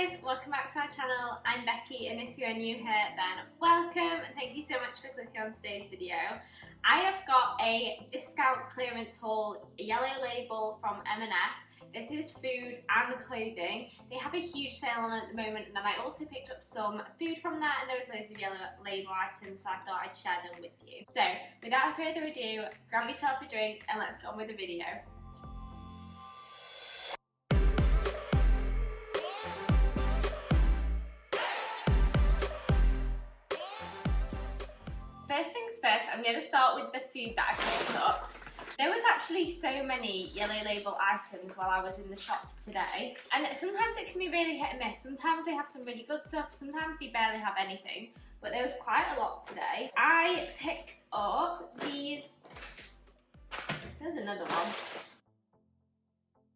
guys, welcome back to our channel. I'm Becky, and if you're new here then welcome and thank you so much for clicking on today's video. I have got a discount clearance haul, a yellow label from M&S. This is food and clothing. They have a huge sale on at the moment, and then I also picked up some food from that, and there was loads of yellow label items, so I thought I'd share them with you. So without further ado, grab yourself a drink and let's get on with the video. First things first, I'm going to start with the food that I picked up. There was actually so many yellow label items while I was in the shops today, and sometimes it can be really hit and miss. Sometimes they have some really good stuff, sometimes they barely have anything, but there was quite a lot today. I picked up these, there's another one.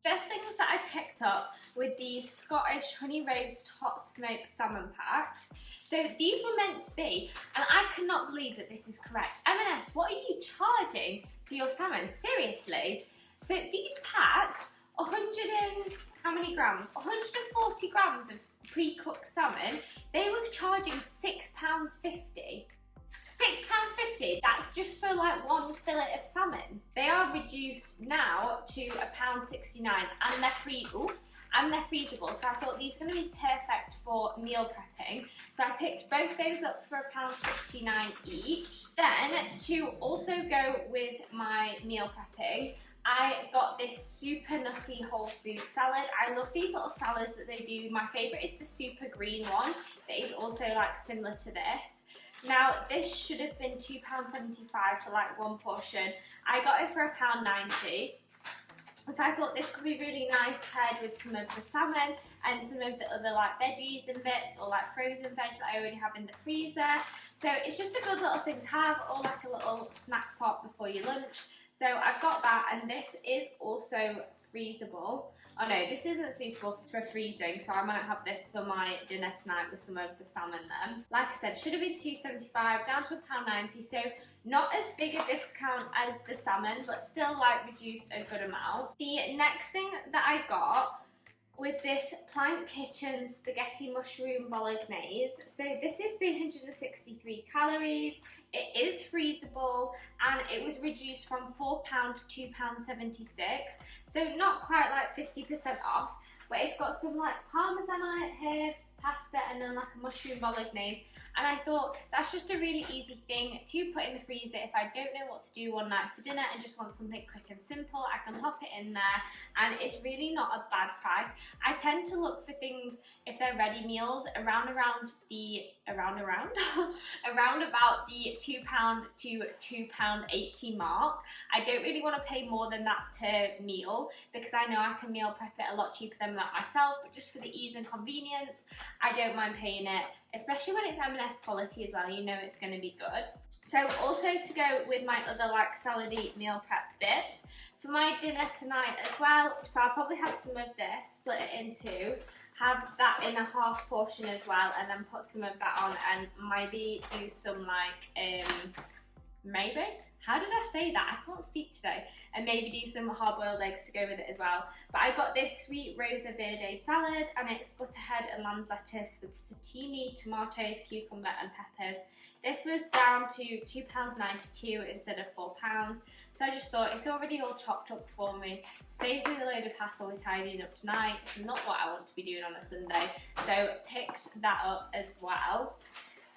First things that I picked up with these Scottish honey roast hot smoked salmon packs. So these were meant to be, and I cannot believe that this is correct. M&S, what are you charging for your salmon? Seriously? So these packs, 100 and how many grams? 140 grams of pre-cooked salmon. They were charging £6.50. £6.50, that's just for like one fillet of salmon. They are reduced now to £1.69 and they're free. Ooh, and they're freezable, so I thought these are going to be perfect for meal prepping. So I picked both those up for £1.69 each. Then to also go with my meal prepping, I got this super nutty whole food salad. I love these little salads that they do. My favourite is the super green one that is also like similar to this. Now this should have been £2.75 for like one portion. I got it for £1.90. So I thought this could be really nice paired with some of the salmon and some of the other like veggies and bits, or like frozen veg that I already have in the freezer. So it's just a good little thing to have, or like a little snack pot before your lunch. So I've got that, and this is also freezable. Oh no, this isn't suitable for freezing, so I might have this for my dinner tonight with some of the salmon then. Like I said, should have been £2.75 down to £1.90, so not as big a discount as the salmon, but still like reduced a good amount. The next thing that I got was this Plant Kitchen spaghetti mushroom bolognese. So this is 363 calories, it is freezable, and it was reduced from £4 to £2.76, so not quite like 50% off, but it's got some like parmesan on it, herbs, pasta, and then like a mushroom bolognese. And I thought that's just a really easy thing to put in the freezer if I don't know what to do one night for dinner and just want something quick and simple. I can pop it in there, and it's really not a bad price. I tend to look for things, if they're ready meals, around about the £2 to £2.80 mark. I don't really want to pay more than that per meal, because I know I can meal prep it a lot cheaper than that myself, but just for the ease and convenience, I don't mind paying it, especially when it's M&S quality as well. You know it's going to be good. So also to go with my other like salady meal prep bits for my dinner tonight as well, so I'll probably have some of this, split it in two, have that in a half portion as well, and then put some of that on, and maybe do some like maybe, how did I say that? I can't speak today. And maybe do some hard-boiled eggs to go with it as well. But I got this sweet Rosa Verde salad, and it's butterhead and lamb's lettuce with zucchini, tomatoes, cucumber and peppers. This was down to £2.92 instead of £4. So I just thought, it's already all chopped up for me. Saves me a load of hassle with tidying up tonight. It's not what I want to be doing on a Sunday. So picked that up as well.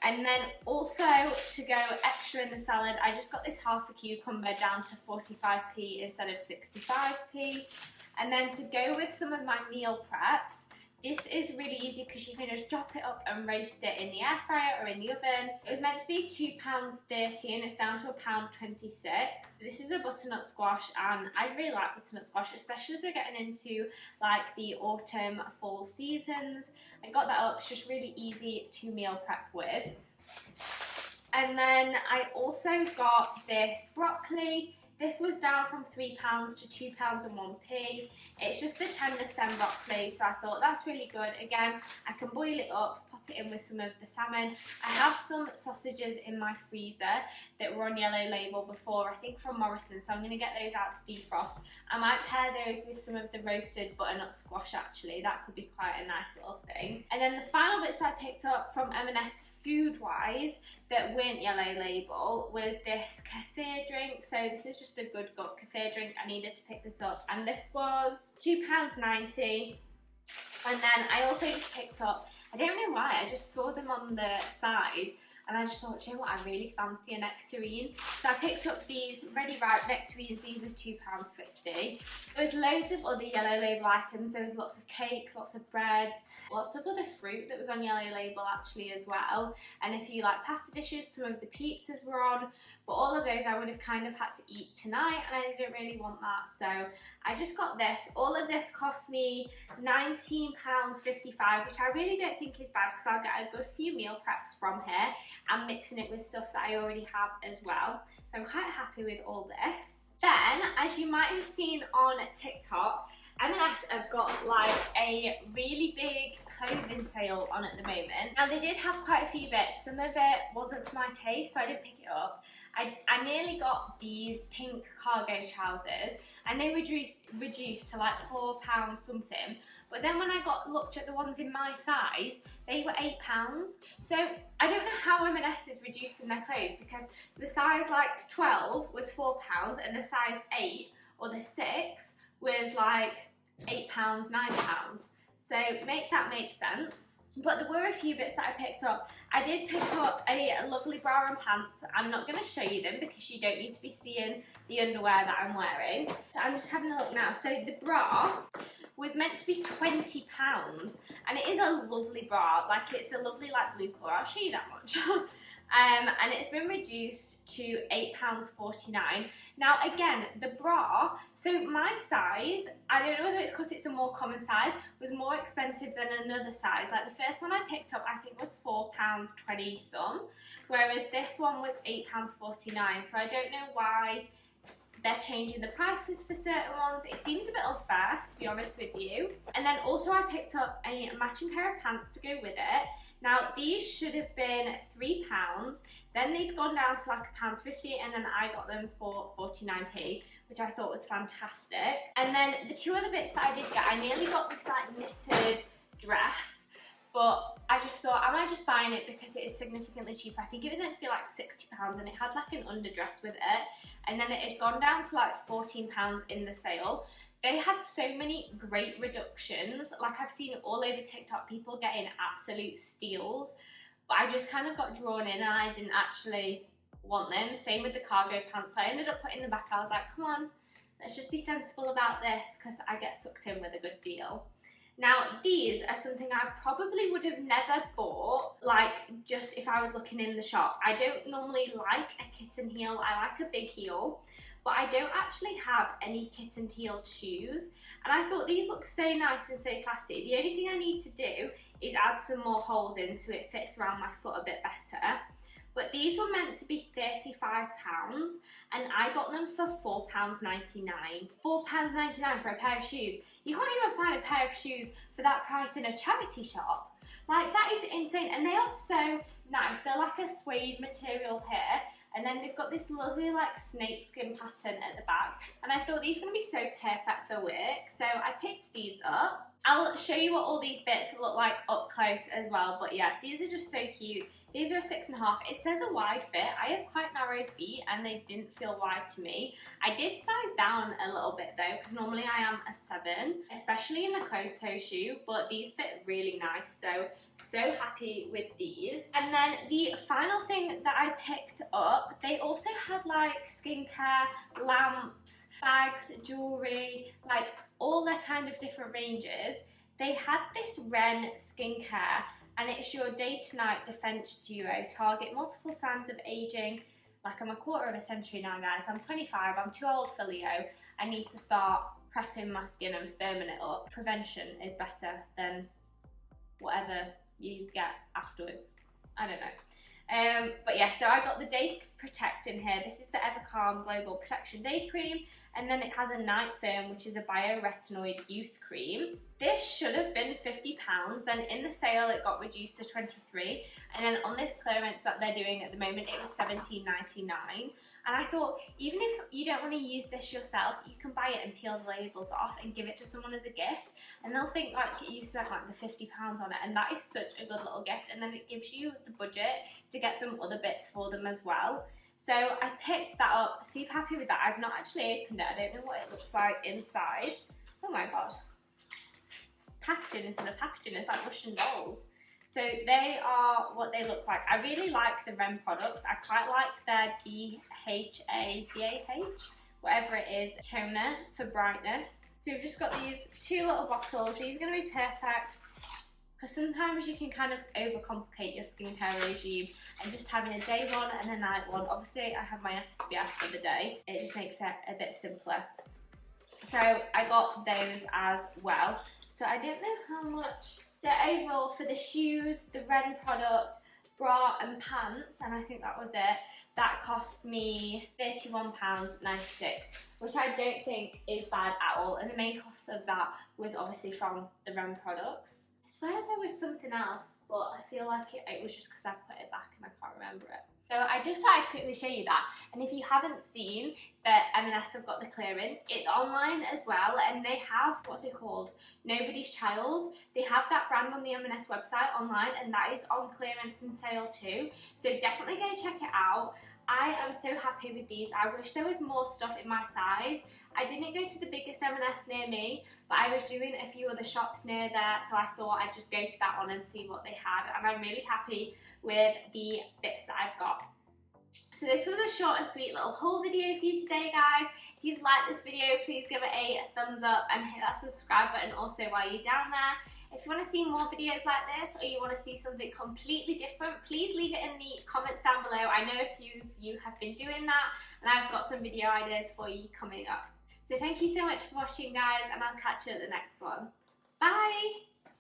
And then also to go extra in the salad, I just got this half a cucumber down to 45p instead of 65p. And then to go with some of my meal preps, this is really easy because you can just chop it up and roast it in the air fryer or in the oven. It was meant to be £2.30 and it's down to £1.26. This is a butternut squash, and I really like butternut squash, especially as we're getting into like the autumn, fall seasons. I got that up, it's just really easy to meal prep with. And then I also got this broccoli. This was down from £3 to £2.01. It's just the tender stem broccoli, so I thought that's really good. Again, I can boil it up, pop it in with some of the salmon. I have some sausages in my freezer that were on yellow label before, I think from Morrison's, so I'm going to get those out to defrost. I might pair those with some of the roasted butternut squash actually, that could be quite a nice little thing. And then the final bits that I picked up from M&S food-wise that weren't yellow label was this kefir drink. So this is just a good gut kefir drink. I needed to pick this up, and this was £2.90. And then I also just picked up, I don't know why, I just saw them on the side and I just thought, do you know what, I really fancy a nectarine. So I picked up these ready ripe nectarines. These are £2.50. There was loads of other yellow label items. There was lots of cakes, lots of breads, lots of other fruit that was on yellow label actually as well. And if you like pasta dishes, some of the pizzas were on. But all of those I would have kind of had to eat tonight, and I didn't really want that, so I just got this. All of this cost me £19.55, which I really don't think is bad because I'll get a good few meal preps from here and mixing it with stuff that I already have as well. So I'm quite happy with all this. Then, as you might have seen on TikTok, M&S have got like a really big clothing sale on at the moment. Now they did have quite a few bits. Some of it wasn't to my taste, so I didn't pick it up. I nearly got these pink cargo trousers and they were reduced to like £4 something. But then when I looked at the ones in my size, they were £8. So I don't know how M&S is reducing their clothes, because the size like 12 was £4 and the size 8 or the 6 was like £8, £9. So make that make sense. But there were a few bits that I picked up. I did pick up a lovely bra and pants. I'm not going to show you them because you don't need to be seeing the underwear that I'm wearing. So I'm just having a look now. So the bra was meant to be £20, and it is a lovely bra. Like, it's a lovely like blue colour. I'll show you that much. And it's been reduced to £8.49. Now again, the bra, so my size, I don't know whether it's because it's a more common size, was more expensive than another size. Like the first one I picked up I think was £4.20 some, whereas this one was £8.49. So I don't know why they're changing the prices for certain ones. It seems a bit unfair, to be honest with you. And then also I picked up a matching pair of pants to go with it. Now these should have been £3, then they'd gone down to like £1.50, and then I got them for 49p, which I thought was fantastic. And then the two other bits that I did get, I nearly got this like knitted dress, but I just thought, am I just buying it because it is significantly cheaper? I think it was meant to be like £60, and it had like an underdress with it, and then it had gone down to like £14 in the sale. They had so many great reductions. Like, I've seen all over TikTok people getting absolute steals, but I just kind of got drawn in and I didn't actually want them. Same with the cargo pants. So I ended up putting them back. I was like, come on, let's just be sensible about this because I get sucked in with a good deal. Now, these are something I probably would have never bought, like, just if I was looking in the shop. I don't normally like a kitten heel. I like a big heel, but I don't actually have any kitten heeled shoes. And I thought these look so nice and so classy. The only thing I need to do is add some more holes in so it fits around my foot a bit better. But these were meant to be £35, and I got them for £4.99. £4.99 for a pair of shoes. You can't even find a pair of shoes for that price in a charity shop. Like, that is insane, and they are so nice. They're like a suede material here, and then they've got this lovely like snakeskin pattern at the back, and I thought these are going to be so perfect for work, so I picked these up. I'll show you what all these bits look like up close as well, but yeah, these are just so cute. These are a 6.5. It says a wide fit. I have quite narrow feet and they didn't feel wide to me. I did size down a little bit though, because normally I am a 7, especially in a closed toe shoe, but these fit really nice, so happy with these. And then the final thing that I picked up, they also had like skincare, lamps, bags, jewellery, like all their kind of different ranges. They had this Ren skincare, and it's your day to night defense duo. Target multiple signs of aging. Like, I'm a quarter of a century now, guys. I'm 25, I'm too old for Leo. I need to start prepping my skin and firming it up. Prevention is better than whatever you get afterwards. I don't know. But yeah, so I got the Day Protect in here. This is the Evercalm Global Protection Day Cream, and then it has a night firm, which is a bioretinoid youth cream. This should have been £50, then in the sale it got reduced to 23, and then on this clearance that they're doing at the moment it was £17.99. And I thought, even if you don't want to use this yourself, you can buy it and peel the labels off and give it to someone as a gift, and they'll think like you spent like the £50 on it, and that is such a good little gift, and then it gives you the budget to get some other bits for them as well. So I picked that up, super happy with that. I've not actually opened it, I don't know what it looks like inside. Oh my god. It's packaging instead of packaging, it's like Russian dolls. So they are what they look like. I really like the REM products. I quite like their DHA, whatever it is, toner for brightness. So we've just got these 2 little bottles. These are going to be perfect because sometimes you can kind of overcomplicate your skincare regime, and just having a day one and a night one. Obviously I have my SPF for the day. It just makes it a bit simpler. So I got those as well. So I don't know how much. So overall for the shoes, the REN product, bra and pants, and I think that was it, that cost me £31.96, which I don't think is bad at all. And the main cost of that was obviously from the REN products. I swear there was something else, but I feel like it was just because I put it back and I can't remember it. So I just thought I'd quickly show you that. And if you haven't seen that M&S have got the clearance, it's online as well, and they have, what's it called? Nobody's Child. They have that brand on the M&S website online, and that is on clearance and sale too. So definitely go check it out. I am so happy with these. I wish there was more stuff in my size. I didn't go to the biggest M&S near me, but I was doing a few other shops near there, so I thought I'd just go to that one and see what they had, and I'm really happy with the bits that I've got. So this was a short and sweet little haul video for you today, guys. If you've liked this video, please give it a thumbs up and hit that subscribe button also while you're down there. If you want to see more videos like this, or you want to see something completely different, please leave it in the comments down below. I know a few of you have been doing that, and I've got some video ideas for you coming up. So thank you so much for watching, guys, and I'll catch you at the next one. Bye!